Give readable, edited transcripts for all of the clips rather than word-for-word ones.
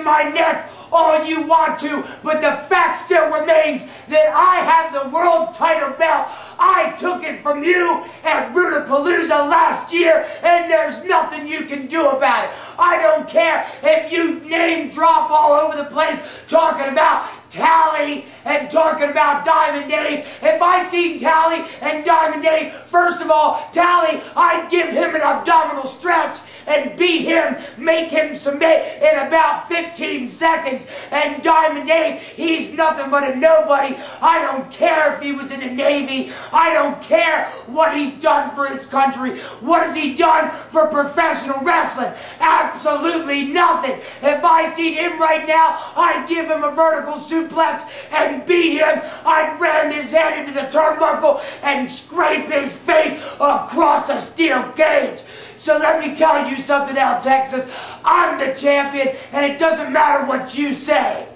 my neck all you want to, but the fact still remains that I have the world title belt. I took it from you at Rudapalooza last year, and there's nothing you can do about it. I don't care if you name drop all over the place talking about Tally and talking about Diamond Dave. If I seen Tally and Diamond Dave, first of all, Tally, I'd give him an abdominal stretch and beat him, make him submit in about 15 seconds. And Diamond Dave, he's nothing but a nobody. I don't care if he was in the Navy. I don't care what he's done for his country. What has he done for professional wrestling? Absolutely nothing. If I seen him right now, I'd give him a vertical suplex and beat him. I'd ram his head into the turnbuckle and scrape his face across a steel cage. So let me tell you something out, Texas. I'm the champion, and it doesn't matter what you say.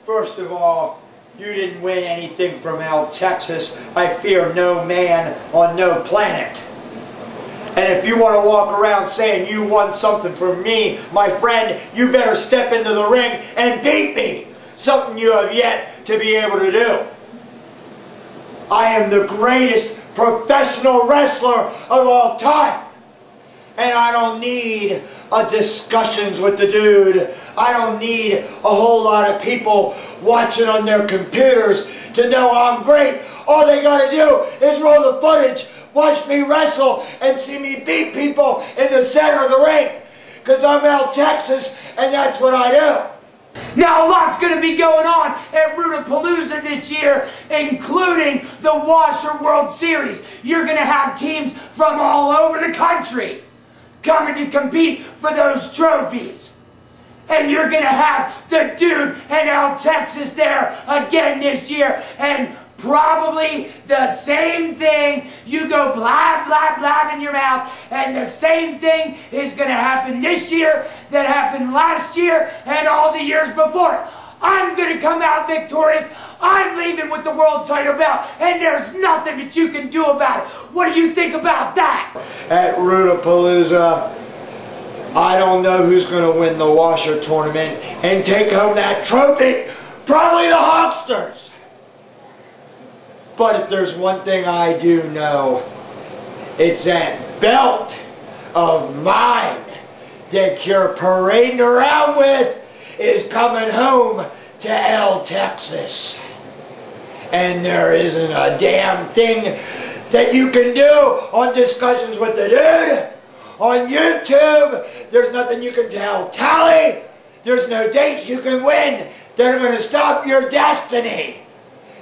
First of all, you didn't win anything from El Texas. I fear no man on no planet. And if you want to walk around saying you won something from me, my friend, you better step into the ring and beat me. Something you have yet to be able to do. I am the greatest professional wrestler of all time. And I don't need discussions with the dude. I don't need a whole lot of people watching on their computers to know I'm great. All they gotta do is roll the footage, watch me wrestle, and see me beat people in the center of the ring. Because I'm El Texas, and that's what I do. Now, a lot's going to be going on at Rudapalooza this year, including the Washer World Series. You're going to have teams from all over the country coming to compete for those trophies. And you're going to have the dude and El Texas there again this year. And probably the same thing. You go blah, blah, blah in your mouth. And the same thing is going to happen this year that happened last year and all the years before. I'm going to come out victorious. I'm leaving with the world title belt. And there's nothing that you can do about it. What do you think about that? At Rudapalooza, I don't know who's going to win the Washer tournament and take home that trophy. Probably the Hawksters. But if there's one thing I do know, it's that belt of mine that you're parading around with is coming home to El Texas. And there isn't a damn thing that you can do on Discussions with the Dude. On YouTube, there's nothing you can tell Tally. There's no dates you can win. They're going to stop your destiny.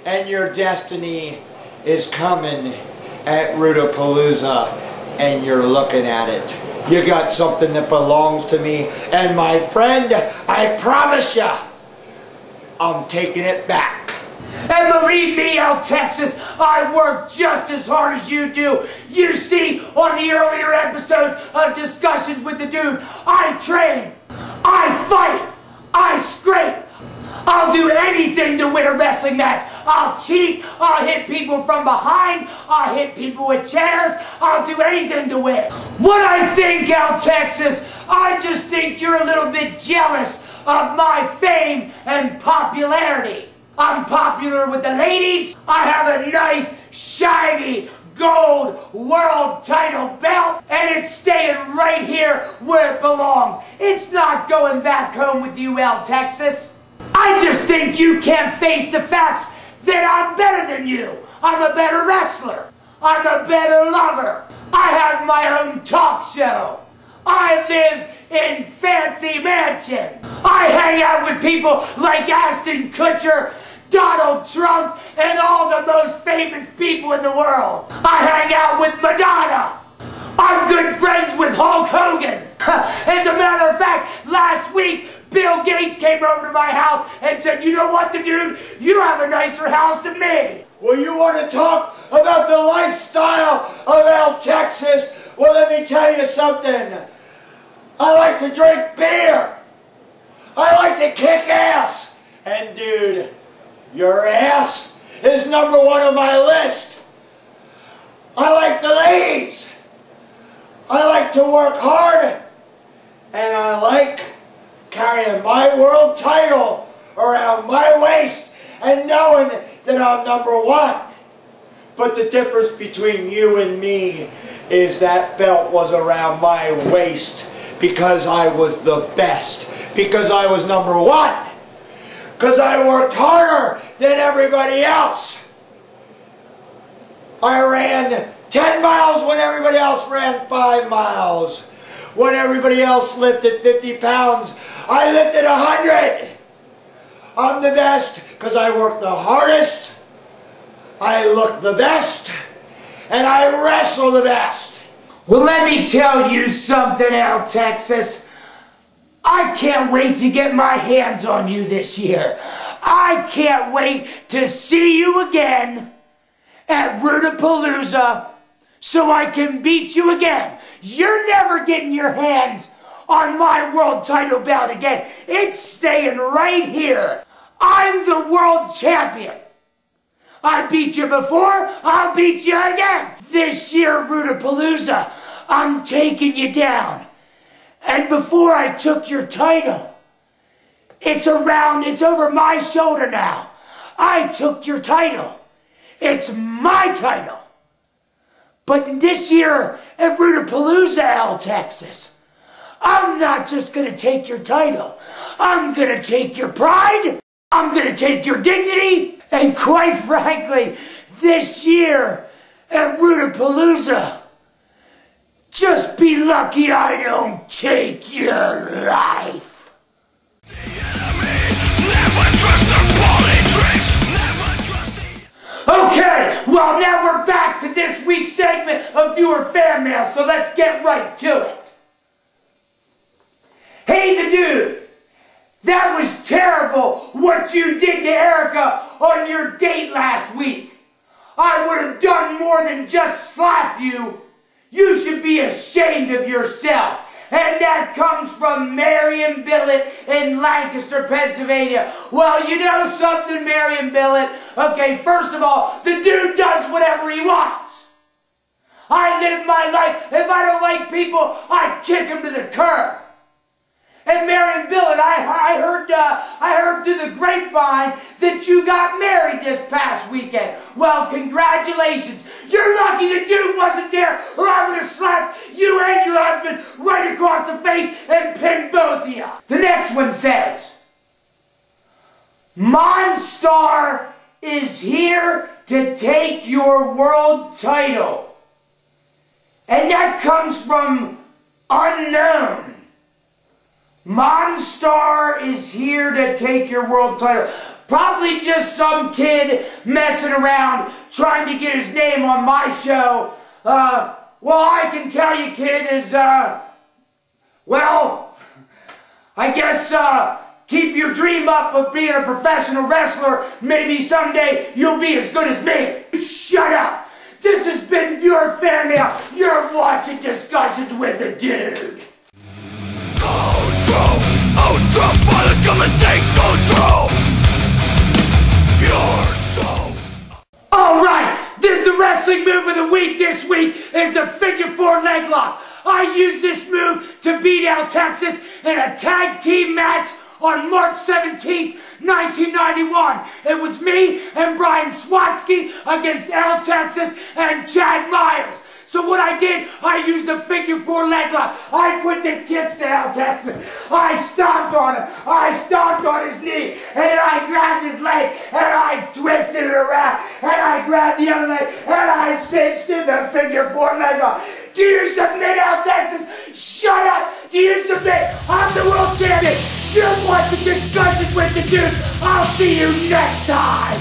And your destiny is coming at Rudapalooza, and you're looking at it. You got something that belongs to me, and my friend, I promise you, I'm taking it back. And believe me, El Texas, I work just as hard as you do. You see, on the earlier episode of Discussions with the Dude, I train, I fight, I scrape. I'll do anything to win a wrestling match. I'll cheat, I'll hit people from behind, I'll hit people with chairs, I'll do anything to win. What I think, El Texas, I just think you're a little bit jealous of my fame and popularity. I'm popular with the ladies, I have a nice, shiny, gold world title belt, and it's staying right here where it belongs. It's not going back home with you, El Texas. I just think you can't face the facts that I'm better than you. I'm a better wrestler. I'm a better lover. I have my own talk show. I live in fancy mansion. I hang out with people like Ashton Kutcher, Donald Trump, and all the most famous people in the world. I hang out with Madonna. I'm good friends with Hulk Hogan. As a matter of fact, last week, Bill Gates came over to my house and said, you know what, dude? You have a nicer house than me. Well, you want to talk about the lifestyle of El Texas? Well, let me tell you something. I like to drink beer. I like to kick ass. And dude, your ass is #1 on my list. I like the ladies. I like to work hard. And I like carrying my world title around my waist and knowing that I'm #1. But the difference between you and me is that belt was around my waist because I was the best, because I was #1, because I worked harder than everybody else. I ran 10 miles when everybody else ran 5 miles. When everybody else lifted 50 pounds, I lifted 100. I'm the best because I worked the hardest, I look the best, and I wrestle the best. Well, let me tell you something, Al Texas. I can't wait to get my hands on you this year. I can't wait to see you again at Rudapalooza so I can beat you again. You're never getting your hands on my world title belt again. It's staying right here. I'm the world champion. I beat you before, I'll beat you again. This year, Rudapalooza, I'm taking you down. And before I took your title, it's over my shoulder now. I took your title. It's my title. But this year at Rudapalooza, Al Texas, I'm not just gonna take your title. I'm gonna take your pride. I'm gonna take your dignity. And quite frankly, this year at Rudapalooza, just be lucky I don't take your life. Okay, well now we're back to this week's segment of viewer fan mail, so let's get right to it. Hey the dude, that was terrible what you did to Erica on your date last week. I would have done more than just slap you. You should be ashamed of yourself. And that comes from Marion Billett in Lancaster, Pennsylvania. Well, you know something, Marion Billett? Okay, first of all, the dude does whatever he wants. I live my life. If I don't like people, I kick him to the curb. And Marion Billett, I heard through the grapevine that you got married this past weekend. Well, congratulations. You're lucky the dude wasn't there, or I would have slapped you and your husband right across the face and pinned both of you. The next one says, Monstar is here to take your world title. And that comes from Unknown. Monstar is here to take your world title. Probably just some kid messing around trying to get his name on my show. Well, I can tell you, kid, is, well, I guess, keep your dream up of being a professional wrestler. Maybe someday you'll be as good as me. Shut up. This has been Viewer Fan Mail. You're watching Discussions with a Dude. Come and take control. Your soul. Alright, the wrestling move of the week this week is the figure 4 leg lock. I used this move to beat Al Texas in a tag team match on March 17th, 1991. It was me and Brian Swatsky against Al Texas and Chad Myers. So what I did, I used the figure 4 leg lock. I put the kicks to Al Texas. I stomped on him. I stomped on his knee. And then I grabbed his leg and I twisted it around. And I grabbed the other leg and I cinched in the figure 4 leg lock. Do you submit, Al Texas? Shut up. Do you submit? I'm the world champion. You're watching Discussions with the Dude. I'll see you next time.